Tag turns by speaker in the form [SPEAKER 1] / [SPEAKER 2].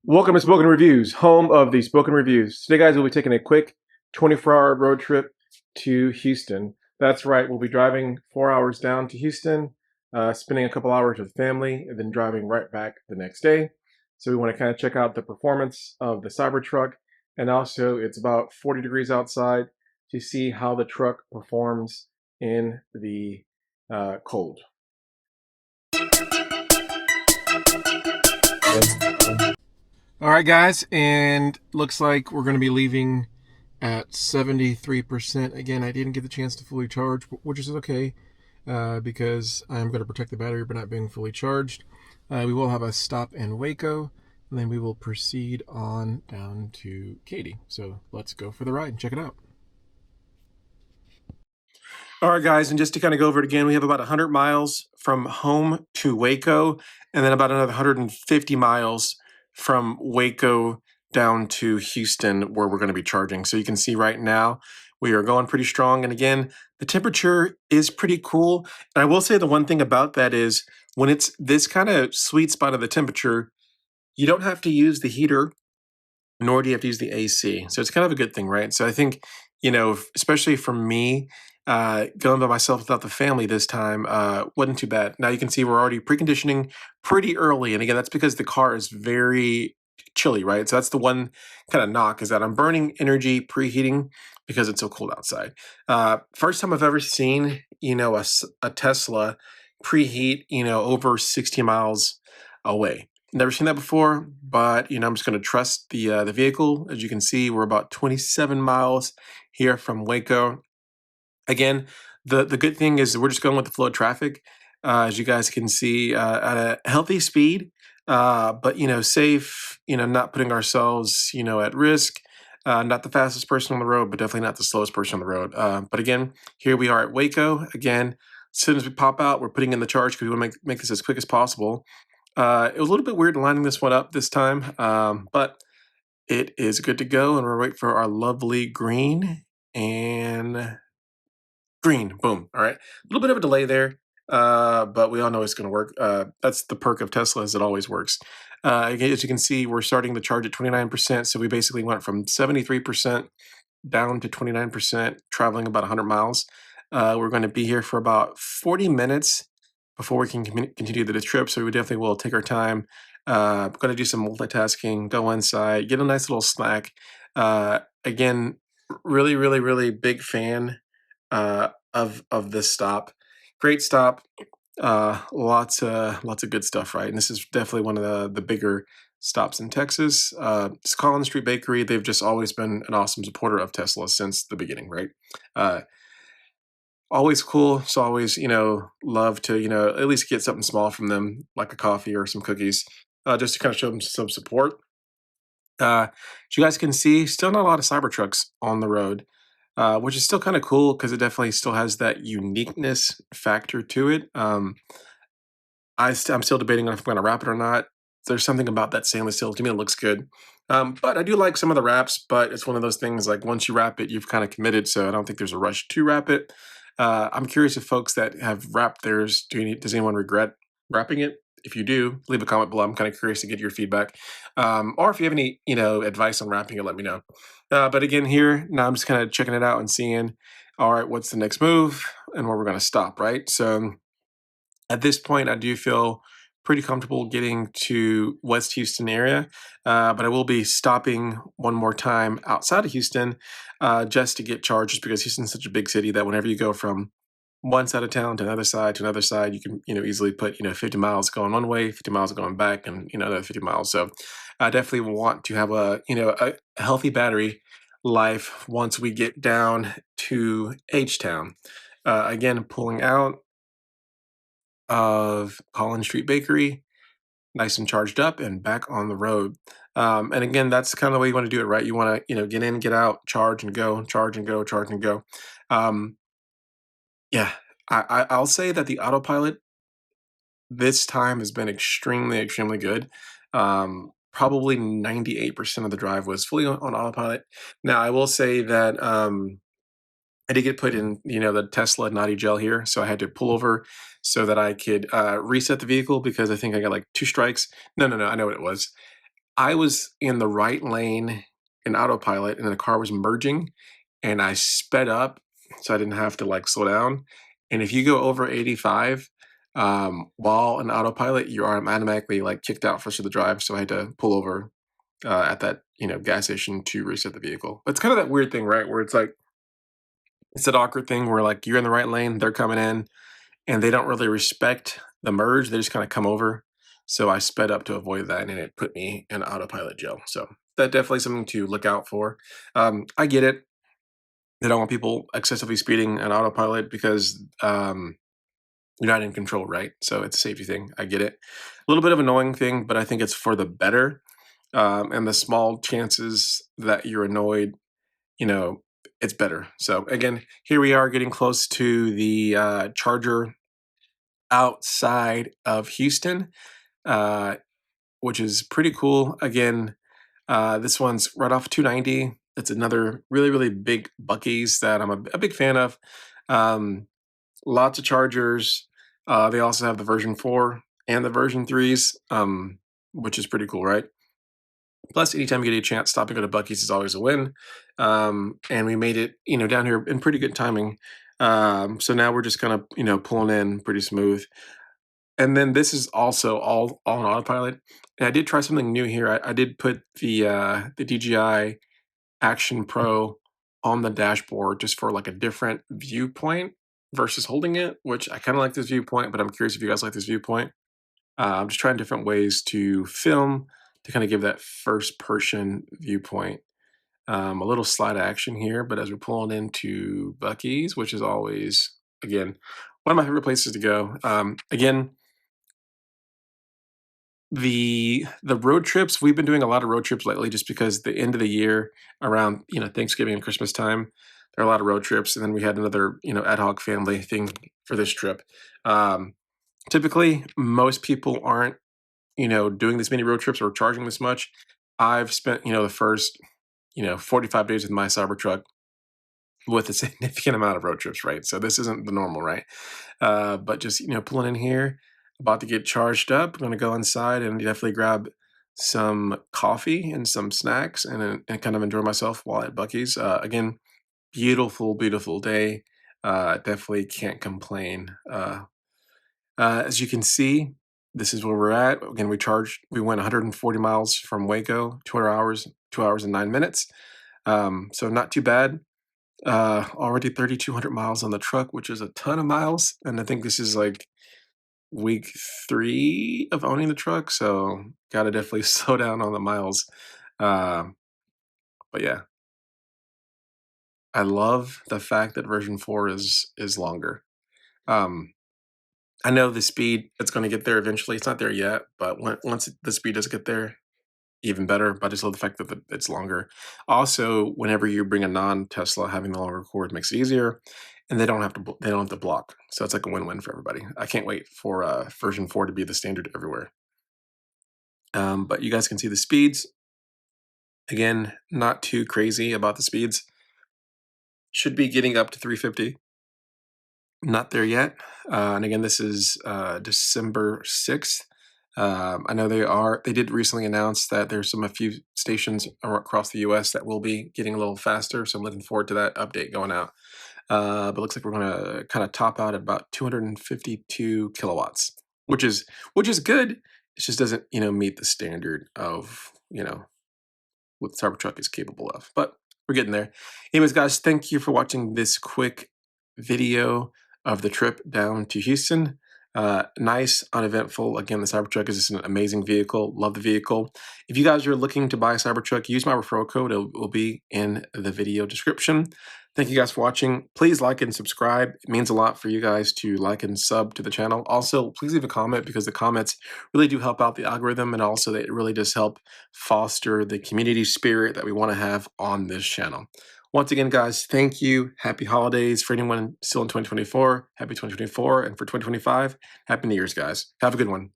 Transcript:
[SPEAKER 1] Welcome to Spoken Reviews, home of the Spoken Reviews. Today, guys, we'll be taking a quick 24-hour road trip to Houston. That's right, we'll be driving 4 hours down to Houston, spending a couple hours with family, and then driving right back the next day. So we want to kind of check out the performance of the Cybertruck, and also it's about 40 degrees outside to see how the truck performs in the cold. All right, guys, and looks like we're going to be leaving at 73%. Again, I didn't get the chance to fully charge, which is okay because I'm going to protect the battery by not being fully charged. We will have a stop in Waco, and then we will proceed on down to Katy. So let's go for the ride and check it out. All right, guys, and just to kind of go over it again, we have about 100 miles from home to Waco, and then about another 150 miles from Waco down to Houston, where we're going to be charging. So you can see right now we are going pretty strong. And again, the temperature is pretty cool. And I will say the one thing about that is when it's this kind of sweet spot of the temperature, you don't have to use the heater, nor do you have to use the AC. So it's kind of a good thing, right? So I think, especially for me, going by myself without the family this time wasn't too bad. Now you can see we're already preconditioning pretty early. And again, that's because the car is very chilly, right? So that's the one kind of knock is that I'm burning energy preheating because it's so cold outside. First time I've ever seen, a Tesla preheat, over 60 miles away. Never seen that before, but I'm just going to trust the vehicle. As you can see, we're about 27 miles here from Waco. Again, the good thing is we're just going with the flow of traffic, as you guys can see, at a healthy speed, but safe. Not putting ourselves at risk. Not the fastest person on the road, but definitely not the slowest person on the road. But again, here we are at Waco. Again, as soon as we pop out, we're putting in the charge because we want to make this as quick as possible. It was a little bit weird lining this one up this time, but it is good to go, and we're waiting for our lovely green and green. Boom. All right. A little bit of a delay there, but we all know it's going to work. That's the perk of Tesla is it always works. Again, as you can see, we're starting the charge at 29%, so we basically went from 73% down to 29%, traveling about 100 miles. We're going to be here for about 40 minutes before we can continue the trip. So we definitely will take our time. Going to do some multitasking, go inside, get a nice little snack. Again, really, really, really big fan of this stop. Great stop. Lots of good stuff, right? And this is definitely one of the bigger stops in Texas. It's Collins Street Bakery. They've just always been an awesome supporter of Tesla since the beginning, right? Always cool. So always, love to, at least get something small from them, like a coffee or some cookies, just to kind of show them some support. As you guys can see, still not a lot of Cybertrucks on the road, which is still kind of cool because it definitely still has that uniqueness factor to it. I'm still debating on if I'm going to wrap it or not. There's something about that stainless steel. To me, it looks good. But I do like some of the wraps, but it's one of those things like once you wrap it, you've kind of committed. So I don't think there's a rush to wrap it. I'm curious if folks that have wrapped theirs, does anyone regret wrapping it? If you do, leave a comment below. I'm kind of curious to get your feedback. Or if you have any, advice on wrapping it, let me know. But again, here, now I'm just kind of checking it out and seeing, all right, what's the next move and where we're going to stop, right? So at this point, I do feel pretty comfortable getting to West Houston area, but I will be stopping one more time outside of Houston just to get charged, just because Houston's such a big city that whenever you go from one side of town to another side, you can easily put 50 miles going one way, 50 miles going back, and another 50 miles. So I definitely want to have a healthy battery life once we get down to H-Town. Again, pulling out of Collins Street Bakery, nice and charged up and back on the road. And again, that's kind of the way you want to do it, right? You want to, get in, get out, charge and go, charge and go, charge and go. Yeah, I'll say that the Autopilot this time has been extremely, extremely good. Probably 98% of the drive was fully on Autopilot. Now, I will say that I did get put in, the Tesla naughty gel here, so I had to pull over so that I could reset the vehicle because I think I got like 2 strikes. No, I know what it was. I was in the right lane in Autopilot, and then the car was merging, and I sped up so I didn't have to like slow down. And if you go over 85 while in Autopilot, you are automatically like kicked out first of the drive. So I had to pull over at that gas station to reset the vehicle. But it's kind of that weird thing, right? Where it's like it's that awkward thing where like you're in the right lane, they're coming in, and they don't really respect the merge. They just kind of come over. So I sped up to avoid that, and it put me in autopilot jail. So that definitely something to look out for. I get it. They don't want people excessively speeding on autopilot because you're not in control, right? So it's a safety thing. I get it. A little bit of an annoying thing, but I think it's for the better. And the small chances that you're annoyed, you know, it's better. So again, here we are getting close to the charger outside of Houston, uh, which is pretty cool. Again, this one's right off 290. It's another really, really big Buc-ee's that I'm a big fan of. Um, Lots of chargers. They also have the version 4 and the version 3s, which is pretty cool, right? Plus, anytime you get a chance, stopping at a Buc-ee's is always a win. And we made it, down here in pretty good timing. So now we're just kind of, pulling in pretty smooth. And then this is also all on autopilot. And I did try something new here. I did put the DJI Action Pro on the dashboard just for like a different viewpoint versus holding it, which I kind of like this viewpoint, but I'm curious if you guys like this viewpoint. I'm just trying different ways to film to kind of give that first person viewpoint. A little slide action here, but as we're pulling into Buc-ee's, which is always, again, one of my favorite places to go. Again, the road trips, we've been doing a lot of road trips lately just because the end of the year around Thanksgiving and Christmas time, there are a lot of road trips, and then we had another ad hoc family thing for this trip. Typically most people aren't doing this many road trips or charging this much. I've spent the first 45 days with my Cybertruck with a significant amount of road trips, right? So this isn't the normal, right? But just pulling in here, about to get charged up. I'm gonna go inside and definitely grab some coffee and some snacks and kind of enjoy myself while at Buc-ee's. Again, beautiful, beautiful day. Definitely can't complain. As you can see, this is where we're at. Again, we went 140 miles from Waco, 2 hours and 9 minutes. So not too bad. Already 3,200 miles on the truck, which is a ton of miles. And I think this is like week 3 of owning the truck. So gotta definitely slow down on the miles. Um, but yeah, I love the fact that version 4 is longer. Um, I know the speed it's going to get there eventually. It's not there yet, but once the speed does get there, even better. But I just love the fact that it's longer. Also, whenever you bring a non-Tesla, having the longer cord makes it easier, and they don't have to block. So it's like a win-win for everybody. I can't wait for version 4 to be the standard everywhere. But you guys can see the speeds. Again, not too crazy about the speeds. Should be getting up to 350. Not there yet. And again, this is December 6th. I know they did recently announce that there's a few stations across the US that will be getting a little faster. So I'm looking forward to that update going out. But it looks like we're going to kind of top out at about 252 kilowatts, which is good. It just doesn't, meet the standard of, what the Cybertruck is capable of. But we're getting there. Anyways, guys, thank you for watching this quick video of the trip down to Houston. Nice, uneventful. Again, the Cybertruck is just an amazing vehicle. Love the vehicle. If you guys are looking to buy a Cybertruck, use my referral code. It will be in the video description. Thank you guys for watching. Please like and subscribe. It means a lot for you guys to like and sub to the channel. Also, please leave a comment because the comments really do help out the algorithm, and also it really does help foster the community spirit that we want to have on this channel. Once again, guys, thank you. Happy holidays for anyone still in 2024. Happy 2024. And for 2025, Happy New Year's, guys. Have a good one.